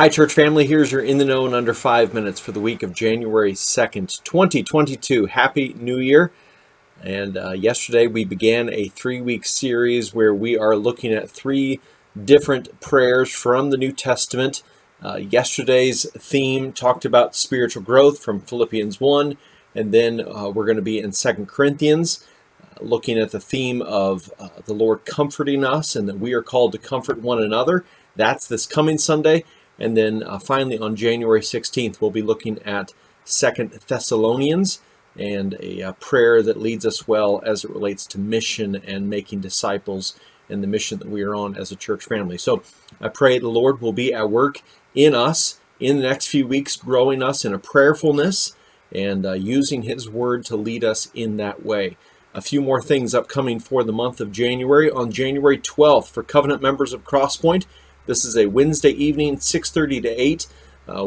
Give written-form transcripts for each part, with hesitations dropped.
Hi, church family. Here's your In the Know in under 5 minutes for the week of January 2nd, 2022. Happy New Year. And yesterday we began a 3-week series where we are looking at 3 different prayers from the New Testament. Yesterday's theme talked about spiritual growth from Philippians 1, and then we're going to be in 2 Corinthians, looking at the theme of the Lord comforting us and that we are called to comfort one another. That's this coming Sunday. And then finally on January 16th, we'll be looking at 2 Thessalonians and a prayer that leads us well as it relates to mission and making disciples and the mission that we are on as a church family. So I pray the Lord will be at work in us in the next few weeks, growing us in a prayerfulness and using His Word to lead us in that way. A few more things upcoming for the month of January. On January 12th, for covenant members of Crosspoint, this is a Wednesday evening, 6:30 to 8.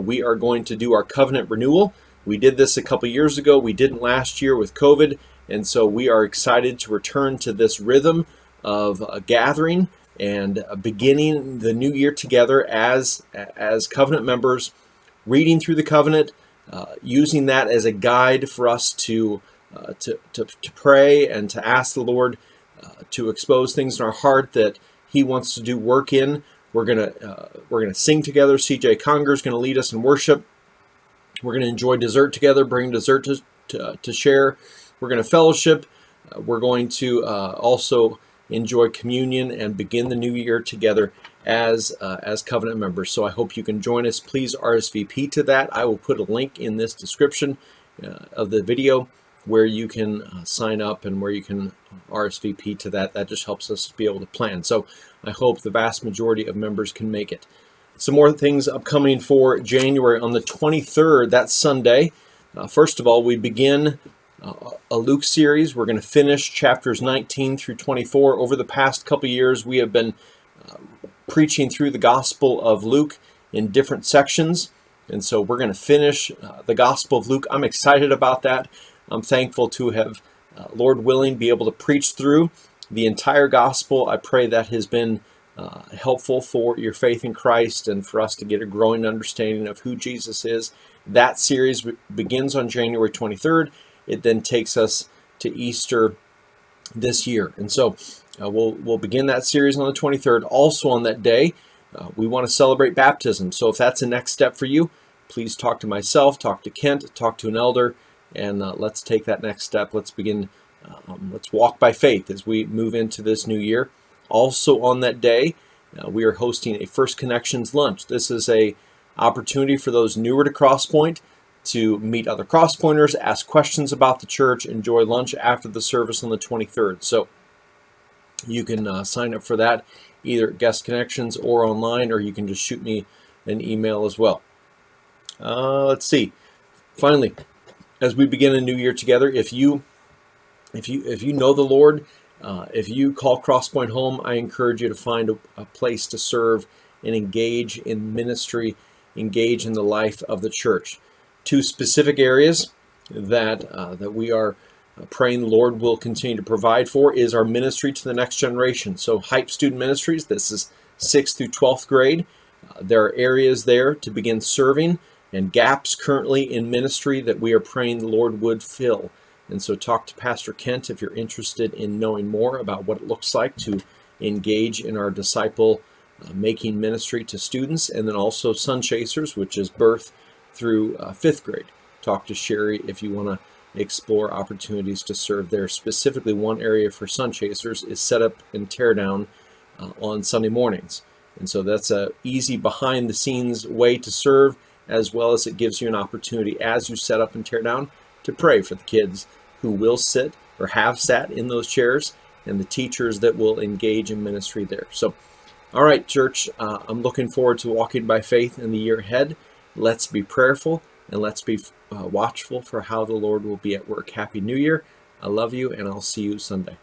We are going to do our covenant renewal. We did this a couple years ago. We didn't last year with COVID. And so we are excited to return to this rhythm of a gathering and beginning the new year together as covenant members, reading through the covenant, using that as a guide for us to pray and to ask the Lord to expose things in our heart that He wants to do work in. We're gonna sing together. CJ Conger is going to lead us in worship. We're going to enjoy dessert together, bring dessert to share. We're going to fellowship. We're going to also enjoy communion and begin the new year together as covenant members. So I hope you can join us. Please RSVP to that. I will put a link in this description of the video where you can sign up and where you can RSVP to that. That just helps us to be able to plan. So I hope the vast majority of members can make it. Some more things upcoming for January. On the 23rd, that's Sunday. First of all, we begin a Luke series. We're going to finish chapters 19 through 24. Over the past couple years, we have been preaching through the Gospel of Luke in different sections. And so we're going to finish the Gospel of Luke. I'm excited about that. I'm thankful to have, Lord willing, be able to preach through the entire gospel. I pray that has been helpful for your faith in Christ and for us to get a growing understanding of who Jesus is. That series begins on January 23rd. It then takes us to Easter this year. And so we'll begin that series on the 23rd. Also on that day, we want to celebrate baptism. So if that's the next step for you, please talk to myself, talk to Kent, talk to an elder, and let's take that next step. Let's begin. Let's walk by faith as we move into this new year. Also on that day, we are hosting a First Connections lunch. This is a opportunity for those newer to Crosspoint to meet other Crosspointers, ask questions about the church, enjoy lunch after the service on the 23rd. So you can sign up for that either at Guest Connections or online, or you can just shoot me an email as well. Let's see. Finally, as we begin a new year together, if you know the Lord, if you call Crosspoint home, I encourage you to find a place to serve and engage in ministry, engage in the life of the church. 2 specific areas that we are praying the Lord will continue to provide for is our ministry to the next generation. So Hype Student Ministries, this is 6th through 12th grade. There are areas there to begin serving and gaps currently in ministry that we are praying the Lord would fill. And so talk to Pastor Kent if you're interested in knowing more about what it looks like to engage in our disciple making ministry to students, and then also Sun Chasers, which is birth through 5th grade. Talk to Sherry if you want to explore opportunities to serve there. Specifically, one area for Sun Chasers is set up and tear down on Sunday mornings. And so that's a easy behind the scenes way to serve, as well as it gives you an opportunity as you set up and tear down to pray for the kids who will sit or have sat in those chairs and the teachers that will engage in ministry there. So, all right, church, I'm looking forward to walking by faith in the year ahead. Let's be prayerful and let's be watchful for how the Lord will be at work. Happy New Year. I love you, and I'll see you Sunday.